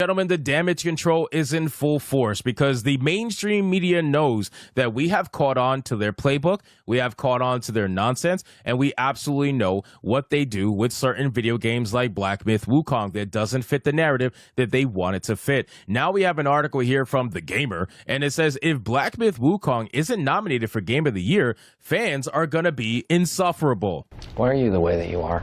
Gentlemen, the damage control is in full force because the mainstream media knows that we have caught on to their playbook, we have caught on to their nonsense, and we absolutely know what they do with certain video games like Black Myth Wukong that doesn't fit the narrative that they want it to fit. Now we have an article here from The Gamer, and it says if Black Myth Wukong isn't nominated for Game of the Year, fans are gonna be insufferable. Why are you the way that you are?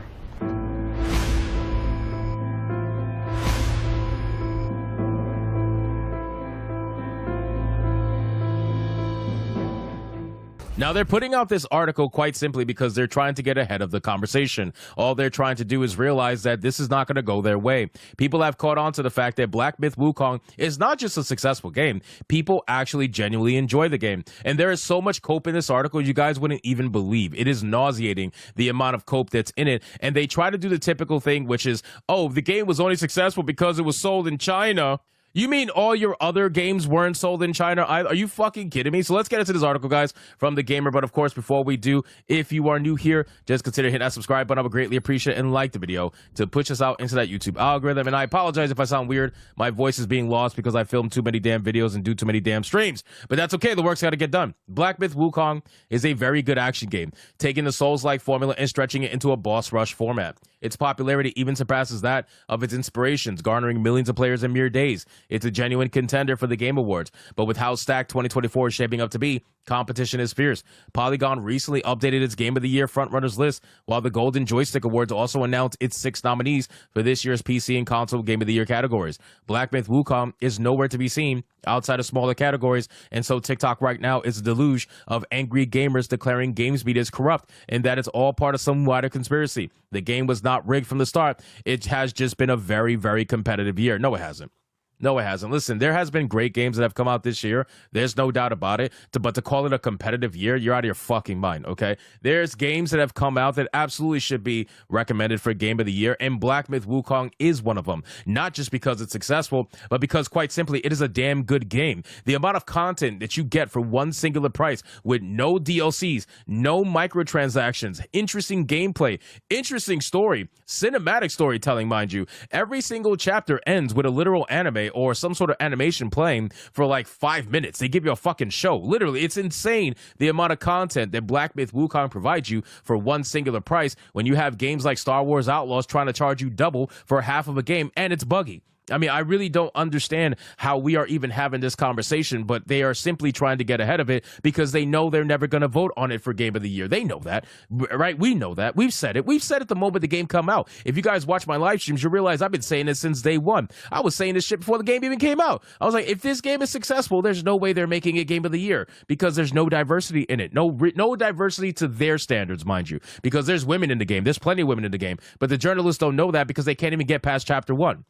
Now, they're putting out this article quite simply because they're trying to get ahead of the conversation. All they're trying to do is realize that this is not going to go their way. People have caught on to the fact that Black Myth Wukong is not just a successful game. People actually genuinely enjoy the game. And there is so much cope in this article you guys wouldn't even believe. It is nauseating, the amount of cope that's in it. And they try to do the typical thing, which is, oh, the game was only successful because it was sold in China. You mean all your other games weren't sold in China? Are you fucking kidding me? So let's get into this article, guys, from The Gamer. But of course, before we do, if you are new here, just consider hitting that subscribe button. I would greatly appreciate it, and like the video to push us out into that YouTube algorithm. And I apologize if I sound weird. My voice is being lost because I filmed too many damn videos and do too many damn streams. But that's okay. The work's got to get done. Black Myth Wukong is a very good action game, taking the Souls-like formula and stretching it into a boss rush format. Its popularity even surpasses that of its inspirations, garnering millions of players in mere days. It's a genuine contender for the Game Awards, but with how stacked 2024 is shaping up to be, competition is fierce. Polygon recently updated its Game of the Year frontrunners list, while the Golden Joystick Awards also announced its 6 nominees for this year's PC and console Game of the Year categories. Black Myth Wukong is nowhere to be seen outside of smaller categories, and so TikTok right now is a deluge of angry gamers declaring GamesBeat is corrupt and that it's all part of some wider conspiracy. The game was not rigged from the start. It has just been a very, very competitive year. No, it hasn't. No, it hasn't. Listen, there has been great games that have come out this year. There's no doubt about it. But to call it a competitive year, you're out of your fucking mind, okay? There's games that have come out that absolutely should be recommended for Game of the Year, and Black Myth Wukong is one of them. Not just because it's successful, but because, quite simply, it is a damn good game. The amount of content that you get for one singular price with no DLCs, no microtransactions, interesting gameplay, interesting story, cinematic storytelling, mind you. Every single chapter ends with a literal anime or some sort of animation playing for like 5 minutes. They give you a fucking show. Literally, it's insane the amount of content that Black Myth Wukong provides you for one singular price when you have games like Star Wars Outlaws trying to charge you double for half of a game, and it's buggy. I mean, I really don't understand how we are even having this conversation, but they are simply trying to get ahead of it because they know they're never going to vote on it for Game of the Year. They know that, right? We know that. We've said it. We've said it the moment the game come out. If you guys watch my live streams, you realize I've been saying it since day one. I was saying this shit before the game even came out. I was like, if this game is successful, there's no way they're making it Game of the Year because there's no diversity in it. No diversity to their standards, mind you, because there's women in the game. There's plenty of women in the game, but the journalists don't know that because they can't even get past chapter 1.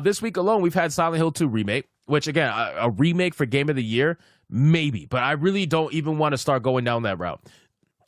This week alone, we've had Silent Hill 2 remake, which, again, a remake for Game of the Year, maybe. But I really don't even want to start going down that route.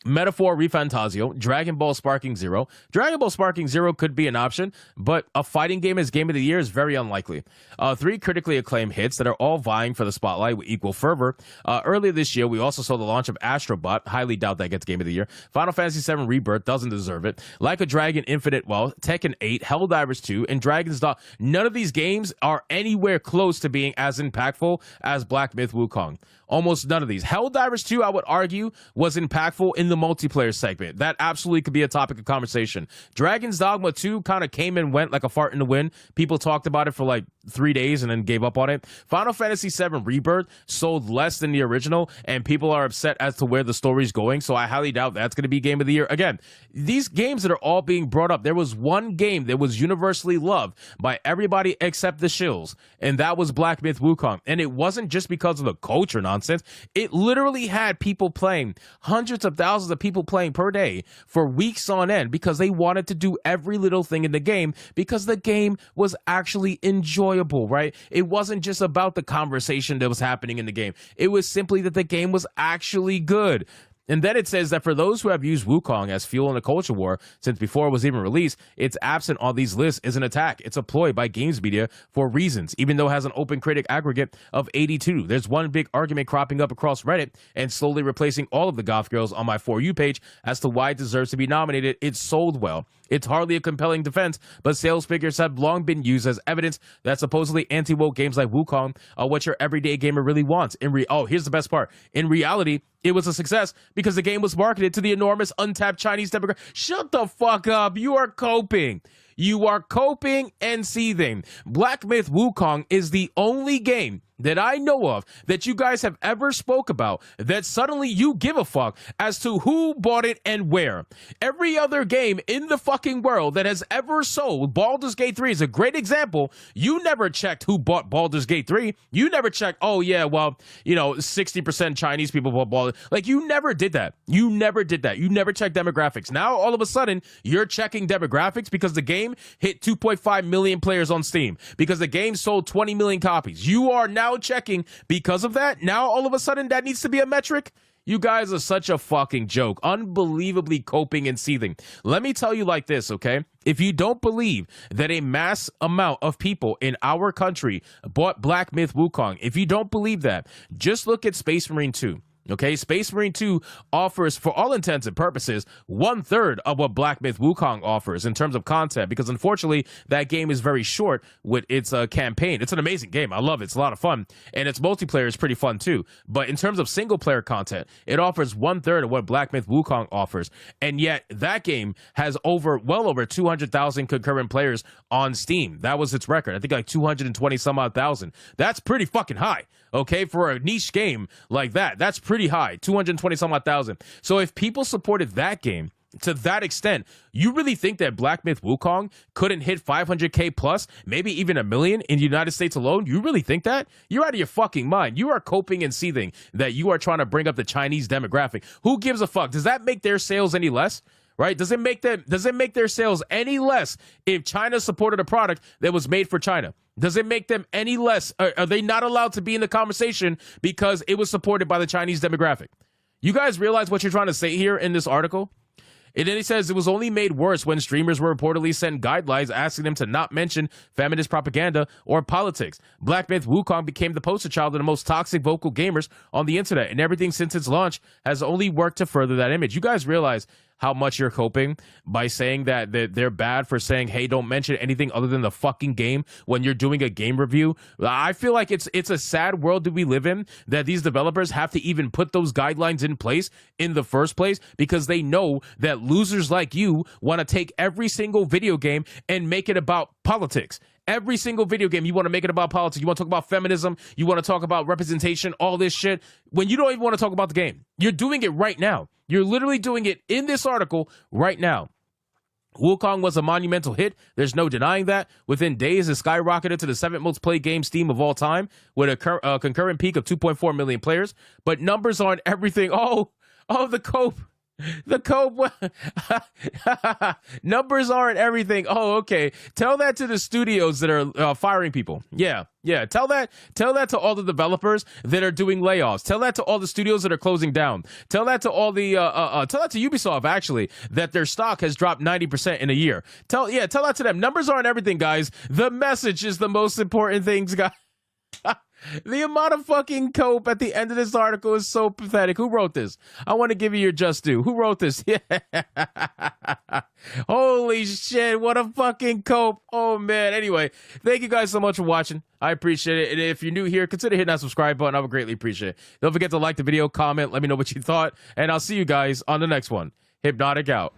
Metaphor Refantasio, Dragon Ball Sparking Zero. Dragon Ball Sparking Zero could be an option, but a fighting game as Game of the Year is very unlikely. 3 critically acclaimed hits that are all vying for the spotlight with equal fervor. Earlier this year, we also saw the launch of Astrobot. Highly doubt that gets Game of the Year. Final Fantasy VII Rebirth doesn't deserve it. Like a Dragon Infinite Wealth, Tekken 8, Helldivers 2, and Dragon's Dogma. None of these games are anywhere close to being as impactful as Black Myth Wukong. Almost none of these. Helldivers 2, I would argue, was impactful in the multiplayer segment. That absolutely could be a topic of conversation. Dragon's Dogma 2 kind of came and went like a fart in the wind. People talked about it for like 3 days and then gave up on it. Final Fantasy VII Rebirth sold less than the original, and people are upset as to where the story's going, so I highly doubt that's going to be Game of the Year. Again, these games that are all being brought up, there was one game that was universally loved by everybody except the shills, and that was Black Myth Wukong. And it wasn't just because of the culture nonsense. It literally had people playing, hundreds of thousands of people playing per day for weeks on end because they wanted to do every little thing in the game because the game was actually enjoyable, right? It wasn't just about the conversation that was happening in the game. It was simply that the game was actually good. And then it says that for those who have used Wukong as fuel in a culture war since before it was even released, its absent on these lists is an attack. It's a ploy by games media for reasons, even though it has an open critic aggregate of 82. There's one big argument cropping up across Reddit and slowly replacing all of the goth girls on my For You page as to why it deserves to be nominated. It sold well. It's hardly a compelling defense, but sales figures have long been used as evidence that supposedly anti-woke games like Wukong are what your everyday gamer really wants. Here's the best part. In reality, it was a success because the game was marketed to the enormous untapped Chinese demographic. Shut the fuck up. You are coping. You are coping and seething. Black Myth Wukong is the only game that I know of that you guys have ever spoke about that suddenly you give a fuck as to who bought it and where. Every other game in the fucking world that has ever sold, Baldur's Gate 3 is a great example. You never checked who bought Baldur's Gate 3. You never checked, oh yeah, well, 60% Chinese people bought Baldur's. Like, you never did that. You never did that. You never checked demographics. Now, all of a sudden, you're checking demographics because the game hit 2.5 million players on Steam, because the game sold 20 million copies. You are now checking because of that. Now all of a sudden that needs to be a metric. You guys are such a fucking joke. Unbelievably coping and seething. Let me tell you like this, okay? If you don't believe that a mass amount of people in our country bought Black Myth Wukong, if you don't believe that, just look at Space Marine 2. Okay, Space Marine 2 offers, for all intents and purposes, 1/3 of what Black Myth Wukong offers in terms of content, because unfortunately, that game is very short with its campaign. It's an amazing game. I love it. It's a lot of fun. And its multiplayer is pretty fun too. But in terms of single-player content, it offers 1/3 of what Black Myth Wukong offers. And yet, that game has well over 200,000 concurrent players on Steam. That was its record. I think like 220 some odd thousand. That's pretty fucking high. Okay, for a niche game like that, that's pretty high, 220 some odd thousand. So if people supported that game to that extent, you really think that Black Myth Wukong couldn't hit 500K plus, maybe even 1 million in the United States alone? You really think that? You're out of your fucking mind. You are coping and seething that you are trying to bring up the Chinese demographic. Who gives a fuck? Does that make their sales any less? Right? Does it make their sales any less if China supported a product that was made for China? Does it make them any less? Are they not allowed to be in the conversation because it was supported by the Chinese demographic? You guys realize what you're trying to say here in this article? And then he says it was only made worse when streamers were reportedly sent guidelines asking them to not mention feminist propaganda or politics. Black Myth Wukong became the poster child of the most toxic vocal gamers on the internet, and everything since its launch has only worked to further that image. You guys realize how much you're coping by saying that they're bad for saying, hey, don't mention anything other than the fucking game when you're doing a game review? I feel like it's a sad world that we live in, that these developers have to even put those guidelines in place in the first place because they know that losers like you want to take every single video game and make it about politics. Every single video game, you want to make it about politics. You want to talk about feminism. You want to talk about representation, all this shit, when you don't even want to talk about the game. You're doing it right now. You're literally doing it in this article right now. Wukong was a monumental hit. There's no denying that. Within days, it skyrocketed to the 7th most played game Steam of all time with a concurrent peak of 2.4 million players. But numbers aren't everything. Oh, the cope. The cope. Numbers aren't everything. Oh, okay. Tell that to the studios that are firing people. Yeah. Tell that to all the developers that are doing layoffs. Tell that to all the studios that are closing down. Tell that to all the tell that to Ubisoft actually that their stock has dropped 90% in a year. Tell that to them. Numbers aren't everything, guys. The message is the most important things, guys. The amount of fucking cope at the end of this article is so pathetic. Who wrote this? I want to give you your just due. Who wrote this? Yeah. Holy shit, what a fucking cope. Oh, man. Anyway, thank you guys so much for watching. I appreciate it. And if you're new here, consider hitting that subscribe button. I would greatly appreciate it. Don't forget to like the video, comment, let me know what you thought. And I'll see you guys on the next one. Hypnotic out.